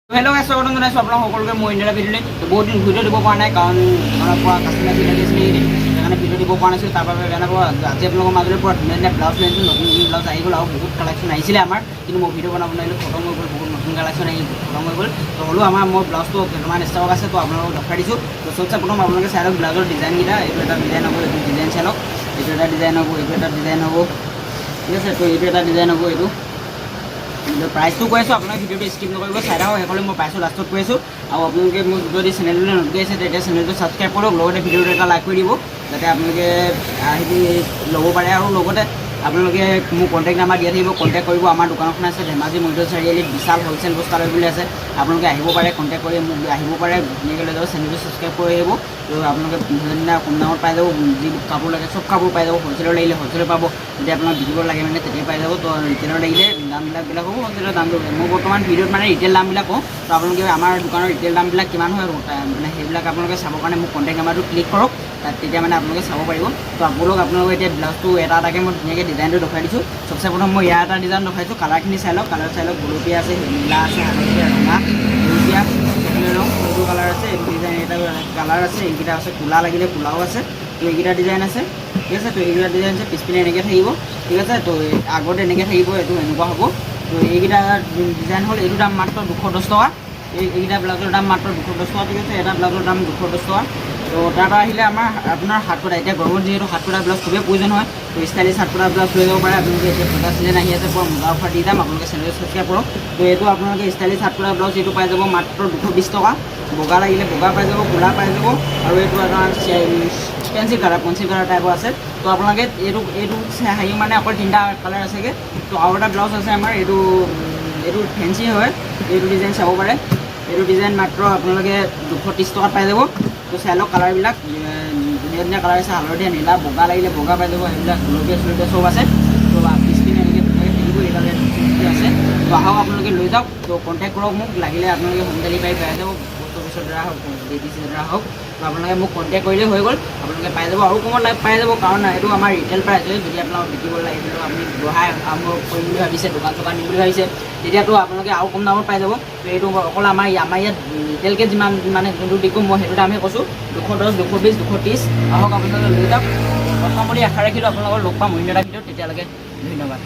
Hello guys स्वागत जनाइছোঁ আপোনাক সকলোকে মই ইণ্ডিয়া ভিডিঅ'লৈ বহুত দিন ভিডিঅ' দিব পৰা নাই কাৰণ আমাৰ পৰা কাষ্টমাৰ বিলাক আছিল সেইকাৰণে ভিডিঅ' দিব পৰা নাছিল তাৰ বাবে বেয়া পোৱা আজি আপোনালোকৰ মাজলৈ পৰা ধুনীয়া ব্লাউজ লৈছোঁ নতুন ব্লাউজ আহি গ'ল আৰু বহুত কালেকশ্যন আহিছিলে আমাৰ কিন্তু মই ভিডিঅ' বনাব নোৱাৰিলোঁ খতম হৈ গ'ল বহুত নতুন কালেকশ্যন আহি খতম হৈ গ'ল তো হ'লেও আমাৰ মোৰ ব্লাউজটো কেইটামান ষ্টক আছে তো আপোনালোকক দেখাই দিছোঁ তো চবচে প্ৰথম আপোনালোকে চাই লওক ব্লাউজৰ ডিজাইনকেইটা এইটো এটা ডিজাইন হ'ব এইটো ডিজাইন চাই লওক এইটো এটা ডিজাইন হ'ব এইটো এটা ডিজাইন হ'ব ঠিক আছে তো এইটো এটা ডিজাইন হ'ব এইটো প্ৰাইচটো কৈ আছোঁ আপোনালোকে ভিডিঅ'টো স্কিপ নকৰিব চাই থাকক সেইফালে মই প্ৰাইচটো লাষ্টত কৈ আছোঁ আৰু আপোনালোকে মোৰ যদি চেনেললৈ নতুন আছে তেতিয়া চেনেলটো ছাবস্ক্ৰাইব কৰক লগতে ভিডিঅ'টো এটা লাইক কৰি দিব যাতে আপোনালোকে আহি ল'ব পাৰে আৰু লগতে আপোনালোকে মোক কণ্টেক্ট নাম্বাৰ দিয়া থাকিব কণ্টেক্ট কৰিব আমাৰ দোকানখন আছে ধেমাজি মধ্য চাৰিআলিত বিশাল হ'লচেল বস্তালৈ বুলি আছে আপোনালোকে আহিব পাৰে কণ্টেক্ট কৰি মোক আহিব পাৰে ধুনীয়াকৈ লৈ যাব চেনেলটো ছাবস্ক্ৰাইব কৰি আহিব তো আপোনালোকে ধুনীয়া কম দামত পাই যাব যি কাপোৰ লাগে চব কাপোৰ পাই যাব হ'লচেলৰ লাগিলে হ'লচেলৰ পাব যেতিয়া আপোনাক বিকিব লাগে মানে তেতিয়া পাই যাব তো ৰিটেইলৰ লাগিলে দামবিলাক হ'ব হ'লচেলৰ দামটো মই বৰ্তমান ভিডিঅ'ত মানে ৰিটেইল দামবিলাক কওঁ তো আপোনালোকে আমাৰ দোকানৰ ৰিটেইল দামবিলাক কিমান হয় মানে সেইবিলাক আপোনালোকে চাবৰ কাৰণে মোক কণ্টেক্ট নাম্বাৰটো ক্লিক কৰক তাত তেতিয়া মানে আপোনালোকে চাব পাৰিব তো আপোনালোকে এতিয়া ব্লাউজটো এটা এটাকৈ মই ধুনীয়াকৈ ডিজাইনটো দেখাই দিছোঁ চবচে প্ৰথম মই ইয়াৰ এটা ডিজাইন দেখাইছোঁ কালাৰখিনি চাই লওক কালাৰ চাই লওক গুলপীয়া আছে নীলা আছে হালধীয়া ৰঙা সেউজীয়া ৰং সৰু কালাৰ আছে এইটো ডিজাইন এটা কালাৰ আছে এইকেইটা আছে ক'লা লাগিলে ক'লাও আছে তো এইকেইটা ডিজাইন আছে ঠিক আছে তো এইকেইটা ডিজাইন আছে পিছপিনে এনেকৈ থাকিব ঠিক আছে তো আগত এনেকৈ থাকিব এইটো এনেকুৱা হ'ব তো এইকেইটা ডিজাইন হ'ল এইটো দাম মাত্ৰ 210 টকা এইকেইটা ব্লাউজৰ দাম মাত্ৰ 210 টকা ঠিক আছে এটা ব্লাউজৰ দাম 210 টকা তো তাৰপৰা আহিলে আমাৰ আপোনাৰ হাত কটা এতিয়া গৰমত যিহেতু হাত কটা ব্লাউজ খুবেই প্ৰয়োজন হয় তো ষ্টাইলিছ হাত কটা ব্লাউজ লৈ যাব পাৰে আপোনালোকে এতিয়া পূজা চিজন আহি আছে পুৰা মজা অফাৰ দি যাম আপোনালোকে চেনেল ছাবস্ক্ৰাইব কৰক তো এইটো আপোনালোকে ষ্টাইলিছ হাত কটা ব্লাউজ এইটো পাই যাব মাত্ৰ 220 টকা বগা লাগিলে বগা পাই যাব ক'লা পাই যাব আৰু এইটো আপোনাৰ পেঞ্চিল কালাৰ টাইপৰ আছে তো আপোনালোকে এইটো হেৰি মানে অকল 3টা কালাৰ আছেগৈ তো আৰু এটা ব্লাউজ আছে আমাৰ এইটো ফেঞ্চি হয় এইটো ডিজাইন চাব পাৰে এইটো ডিজাইন মাত্ৰ আপোনালোকে 230 টকাত পাই যাব তো চাই লওক কালাৰবিলাক ধুনীয়া ধুনীয়া কালাৰ আছে হালধীয়া নীলা বগা লাগিলে বগা পাই যাব সেইবিলাক গুলপীয়া চুলপীয়া চব আছে তো পিছপিনে এনেকৈ ধুনীয়াকৈ থাকিব এইডালে আছে তো আহক আপোনালোকে লৈ যাওক তো কণ্টেক্ট কৰক মোক লাগিলে আপোনালোকে হোম ডেলিভাৰী পাই যাব পোষ্ট অফিচৰ দ্বাৰা হওক DTCৰ দ্বাৰা হওক তো আপোনালোকে মোক কণ্টেক্ট কৰিলে হৈ গ'ল আপোনালোকে পাই যাব আৰু কমত পাই যাব কাৰণ এইটো আমাৰ ৰিটেইল প্ৰাইচ হয় যদি আপোনালোক বিকিব লাগিলে আপুনি বঢ়াই আৰম্ভ কৰিম বুলি ভাবিছে দোকান চোকান দিম বুলি ভাবিছে তেতিয়াতো আপোনালোকে আৰু কম দামত পাই যাব তো এইটো অকল আমাৰ ইয়াত ৰিটেইলকৈ যিমান মানে যোনটো বিকো মই সেইটো দামহে কৈছোঁ 210 220 230 আহক আপোনালোকে লৈ যাওক প্ৰথম বুলি আশা ৰাখিলোঁ আপোনালোকৰ লগ পাম অন্য এটা ভিডিঅ'ত তেতিয়ালৈকে ধন্যবাদ।